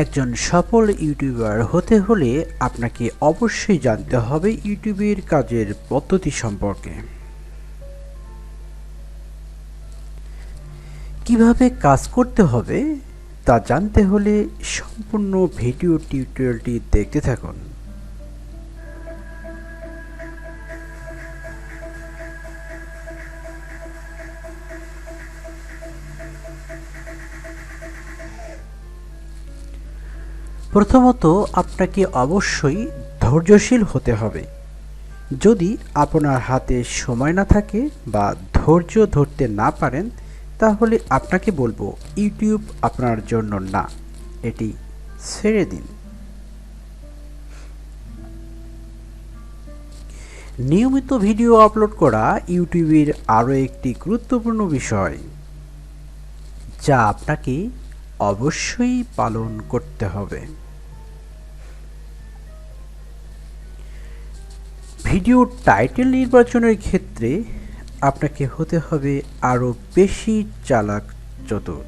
একজন সফল ইউটিউবার হতে হলে আপনাকে অবশ্যই জানতে হবে ইউটিউবের কাজের পদ্ধতি সম্পর্কে। কিভাবে কাজ করতে হবে তা জানতে হলে সম্পূর্ণ ভিডিও টিউটোরিয়ালটি দেখতে থাকুন। প্রথমত আপনাকে অবশ্যই ধৈর্যশীল হতে হবে। যদি আপনার হাতে সময় না থাকে বা ধৈর্য ধরতে না পারেন, তাহলে আপনাকে বলবো ইউটিউব আপনার জন্য না, এটি ছেড়ে দিন। নিয়মিত ভিডিও আপলোড করা ইউটিউবের আরও একটি গুরুত্বপূর্ণ বিষয়, যা আপনাকে অবশ্যই পালন করতে হবে। ভিডিও টাইটেল নির্বাচনের ক্ষেত্রে আপনাকে হতে হবে আরও বেশি চালাক চতুর।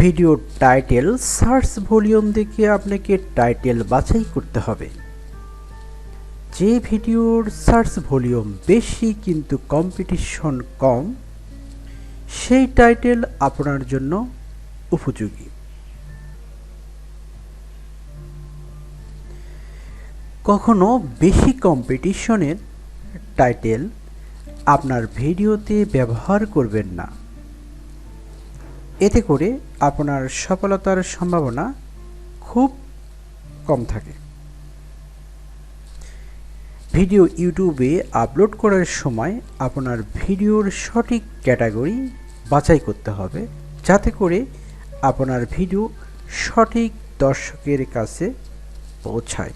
ভিডিও টাইটেল সার্চ ভলিউম দেখে আপনাকে টাইটেল বাছাই করতে হবে। যে ভিডিওর সার্চ ভলিউম বেশি কিন্তু কম্পিটিশন কম, সেই টাইটেল আপনার জন্য উপযোগী। কখনো বেশি কম্পিটিশনের টাইটেল আপনার ভিডিওতে ব্যবহার করবেন না, এতে করে আপনার সফলতার সম্ভাবনা খুব কম থাকে। ভিডিও ইউটিউবে আপলোড করার সময় আপনার ভিডিওর সঠিক ক্যাটাগরি বাছাই করতে হবে, যাতে করে আপনার ভিডিও সঠিক দর্শকের কাছে পৌঁছায়।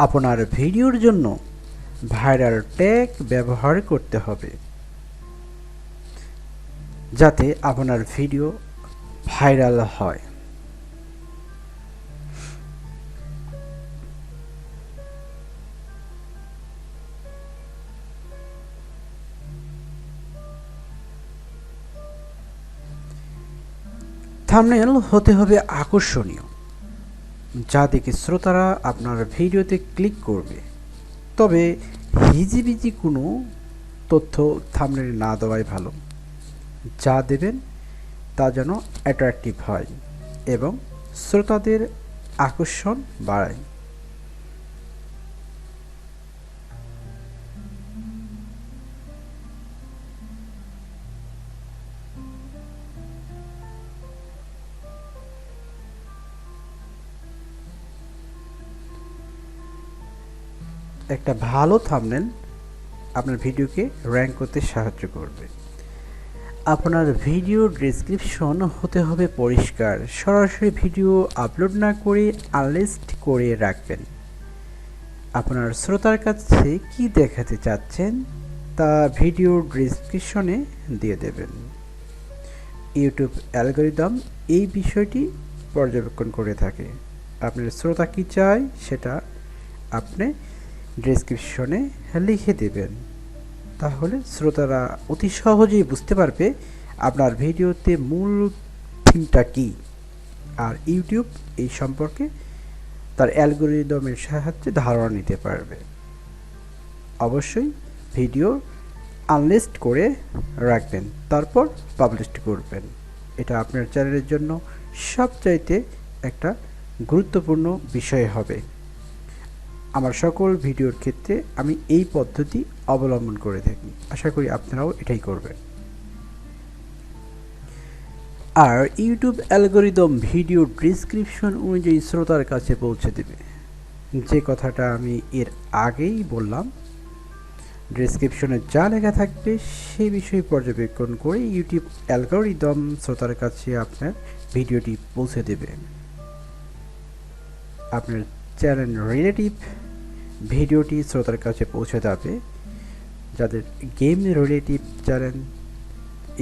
আপনার ভিডিওর জন্য ভাইরাল ট্যাগ ব্যবহার করতে হবে, যাতে আপনার ভিডিও ভাইরাল হয়। থাম্বনেল হতে হবে আকর্ষণীয়, যা দেখে শ্রোতারা আপনার ভিডিওতে ক্লিক করবে। তবে হিজিবিজি কোনো তথ্য থাম্বনেলে না দেওয়াই ভালো। যা দেবেন তা যেন অ্যাট্রাকটিভ হয় এবং শ্রোতাদের আকর্ষণ বাড়ায়। একটা ভালো থাম্বনেল আপনার ভিডিওকে র্যাঙ্ক করতে সাহায্য করবে। আপনার ভিডিও ডেসক্রিপশন হতে হবে পরিষ্কার। সরাসরি ভিডিও আপলোড না করে আনলিস্ট করে রাখবেন। আপনার শ্রোতার কাছে কি দেখাতে চাচ্ছেন তা ভিডিও ডেসক্রিপশনে দিয়ে দেবেন। ইউটিউব অ্যালগরিদম এই বিষয়টি পর্যবেক্ষণ করে থাকে। আপনার শ্রোতা কি চায় সেটা আপনি ডেসক্রিপশনে লিখে দেবেন, তাহলে শ্রোতারা অতি সহজেই বুঝতে পারবে আপনার ভিডিওতে মূল থিমটা কী, আর ইউটিউব এই সম্পর্কে তার অ্যালগরিদমের সাহায্যে ধারণা নিতে পারবে। অবশ্যই ভিডিও আনলিস্ট করে রাখবেন, তারপর পাবলিশ করবেন। এটা আপনার চ্যানেলের জন্য সবচাইতে একটা গুরুত্বপূর্ণ বিষয় হবে। আমার সকল ভিডিওর ক্ষেত্রে আমি এই পদ্ধতি অবলম্বন করে থাকি, আশা করি আপনারাও এটাই করবেন। আর ইউটিউব অ্যালগরিদম ভিডিও ডেসক্রিপশন অনুযায়ী শ্রোতার কাছে পৌঁছে দেবে। যে কথাটা আমি এর আগেই বললাম, ডেসক্রিপশনে যা লেখা থাকবে সেই বিষয় পর্যবেক্ষণ করে ইউটিউব অ্যালগরিদম শ্রোতার কাছে আপনার ভিডিওটি পৌঁছে দেবে। আপনার চ্যানেল রিলেটিভ ভিডিওটি শ্রোতার কাছে পৌঁছে যাবে। যাদের game relative channel,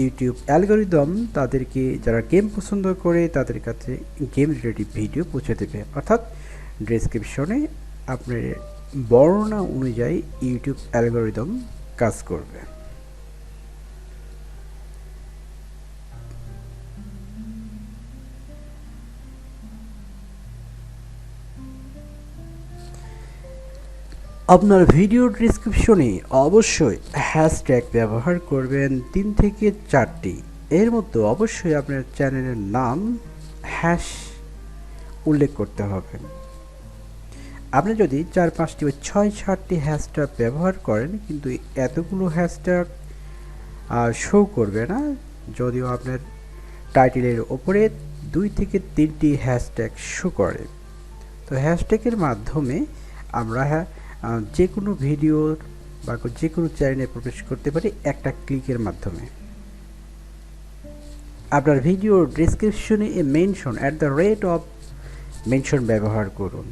YouTube algorithm তাদেরকে, যারা গেম পছন্দ করে তাদের কাছে গেম রিলেটিভ ভিডিও পৌঁছে দেবে। অর্থাৎ ডেসক্রিপশনে আপনার বর্ণনা অনুযায়ী ইউটিউব অ্যালগরিদম কাজ করবে। আপনার ভিডিও ডেসক্রিপশনে অবশ্যই হ্যাশট্যাগ ব্যবহার করবেন 3 থেকে 4টি। এর মধ্যে অবশ্যই আপনার চ্যানেলের নাম হ্যাশ উল্লেখ করতে হবে। আপনি যদি 4-5টি বা 6-7টি হ্যাশট্যাগ ব্যবহার করেন কিন্তু এতগুলো হ্যাশট্যাগ শো করবে না, যদিও আপনার টাইটেলের ওপরে 2 থেকে 3টি হ্যাশট্যাগ শো করে। তো হ্যাশট্যাগের মাধ্যমে আমরা যে কোনো ভিডিও বা যে কোনো চ্যানেলে প্রবেশ করতে পারি একটা ক্লিকের মাধ্যমে। আপনার ভিডিও ডেসক্রিপশনে মেনশন মেনশন ব্যবহার করুন।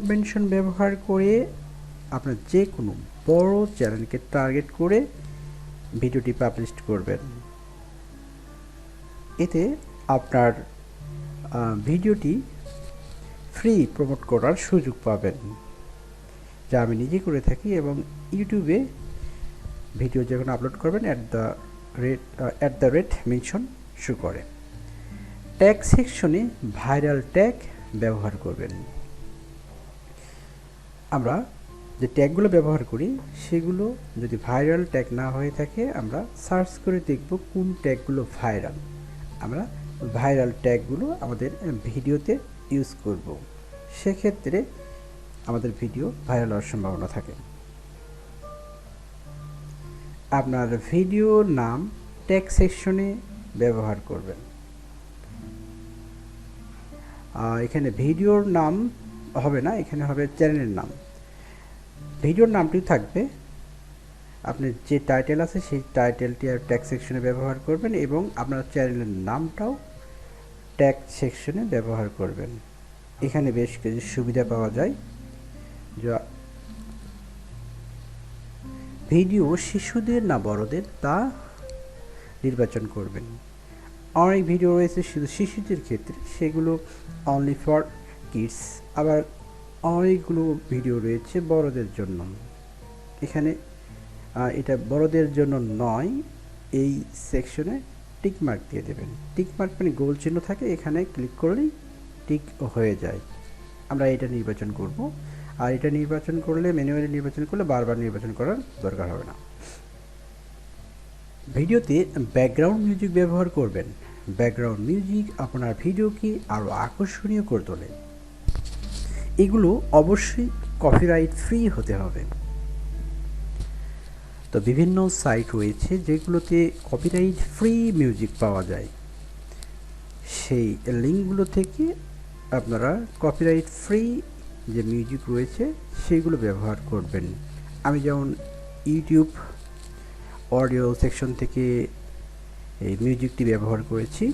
মেনশন ব্যবহার করে আপনার যে কোনো বড় চ্যানেলকে টার্গেট করে ভিডিওটি পাবলিশ করবেন। এতে আপনার ভিডিওটি ফ্রি প্রমোট করার সুযোগ পাবেন, যা আমি নিজে করে থাকি। এবং ইউটিউবে ভিডিও যখন আপলোড করবেন at the rate mention show করে। ট্যাগ সেকশনে ভাইরাল ট্যাগ ব্যবহার করবেন। আমরা যে ট্যাগগুলো ব্যবহার করি সেগুলো যদি ভাইরাল ট্যাগ না হয়ে থাকে, আমরা সার্চ করে দেখব কোন ট্যাগগুলো ভাইরাল। আমরা ভাইরাল ট্যাগগুলো আমাদের ভিডিওতে ইউজ করব, সেক্ষেত্রে আমাদের ভিডিও ভাইরাল হওয়ার সম্ভাবনা থাকে। আপনার ভিডিওর নাম ট্যাগ সেকশনে ব্যবহার করবেন। এখানে ভিডিওর নাম হবে না, এখানে হবে চ্যানেলের নাম। ভিডিওর নামটি থাকবে, আপনার যে টাইটেল আছে সেই টাইটেলটি আর ট্যাগ সেকশনে ব্যবহার করবেন এবং আপনার চ্যানেলের নামটাও ট্যাগ সেকশনে ব্যবহার করবেন। এখানে বেশ কিছু সুবিধা পাওয়া যায়, যা ভিডিও শিশুদের না বড়দের তা নির্বাচন করবেন। অনেক ভিডিও রয়েছে শুধু শিশুদের ক্ষেত্রে, সেগুলো অনলি ফর কিডস। আবার অনেকগুলো ভিডিও রয়েছে বড়দের জন্য। এখানে এটা বড়দের জন্য নয়, এই সেকশনে টিক মার্ক দিয়ে দেবেন। টিক মার্ক মানে গোল চিহ্ন থাকে, এখানে ক্লিক করলেই টিক হয়ে যায়। আমরা এটা নির্বাচন করব, আর এটা নির্বাচন করলে ম্যানুয়ালি নির্বাচন করলে বারবার নির্বাচন করার দরকার হবে না। ভিডিওতে ব্যাকগ্রাউন্ড মিউজিক ব্যবহার করবেন। ব্যাকগ্রাউন্ড মিউজিক আপনার ভিডিওকে আরও আকর্ষণীয় করে তোলে। এগুলো অবশ্যই কপিরাইট ফ্রি হতে হবে। তো বিভিন্ন সাইট রয়েছে যেগুলোতে কপিরাইট ফ্রি মিউজিক পাওয়া যায়, সেই লিঙ্কগুলো থেকে আপনারা কপিরাইট ফ্রি যে মিউজিক রয়েছে সেইগুলো ব্যবহার করবেন। আমি যেমন ইউটিউব অডিও সেকশন থেকে এই মিউজিকটি ব্যবহার করেছি।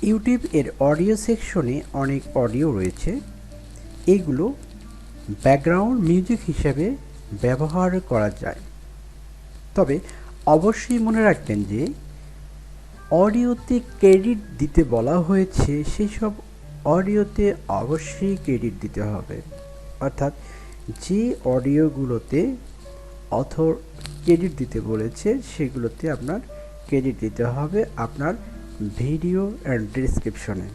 ইউটিউব এর অডিও সেকশনে অনেক অডিও রয়েছে, এইগুলো ব্যাকগ্রাউন্ড মিউজিক হিসেবে ব্যবহার করা যায়। তবে অবশ্যই মনে রাখবেন যে অডিওতে ক্রেডিট দিতে বলা হয়েছে, সেই সব অডিওতে অবশ্যই ক্রেডিট দিতে হবে। অর্থাৎ যে অডিওগুলোতে অথর ক্রেডিট দিতে বলেছে সেগুলোতে আপনার ক্রেডিট দিতে হবে আপনার ভিডিও এর ডেসক্রিপশনে।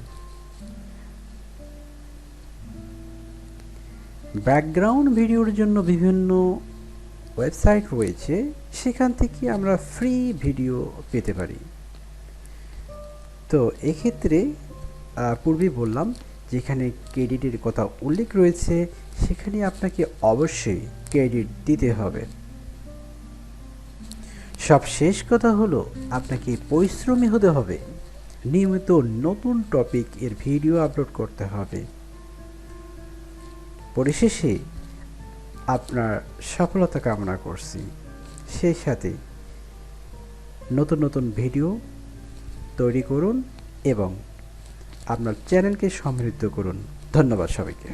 ব্যাকগ্রাউন্ড ভিডিওর জন্য বিভিন্ন ওয়েবসাইট রয়েছে, সেখান থেকে আমরা ফ্রি ভিডিও পেতে পারি। তো এক্ষেত্রে পূর্বেই বললাম, যেখানে ক্রেডিটের কথা উল্লেখ রয়েছে সেখানে আপনাকে অবশ্যই ক্রেডিট দিতে হবে। সব শেষ কথা হলো, আপনাকে পরিশ্রমী হতে হবে, নিয়মিত নতুন টপিক এর ভিডিও আপলোড করতে হবে। পরিশেষে আপনার সফলতা কামনা করছি, সেই সাথে নতুন নতুন ভিডিও তৈরি করুন এবং আপনার চ্যানেলকে সমৃদ্ধ করুন। ধন্যবাদ সবাইকে।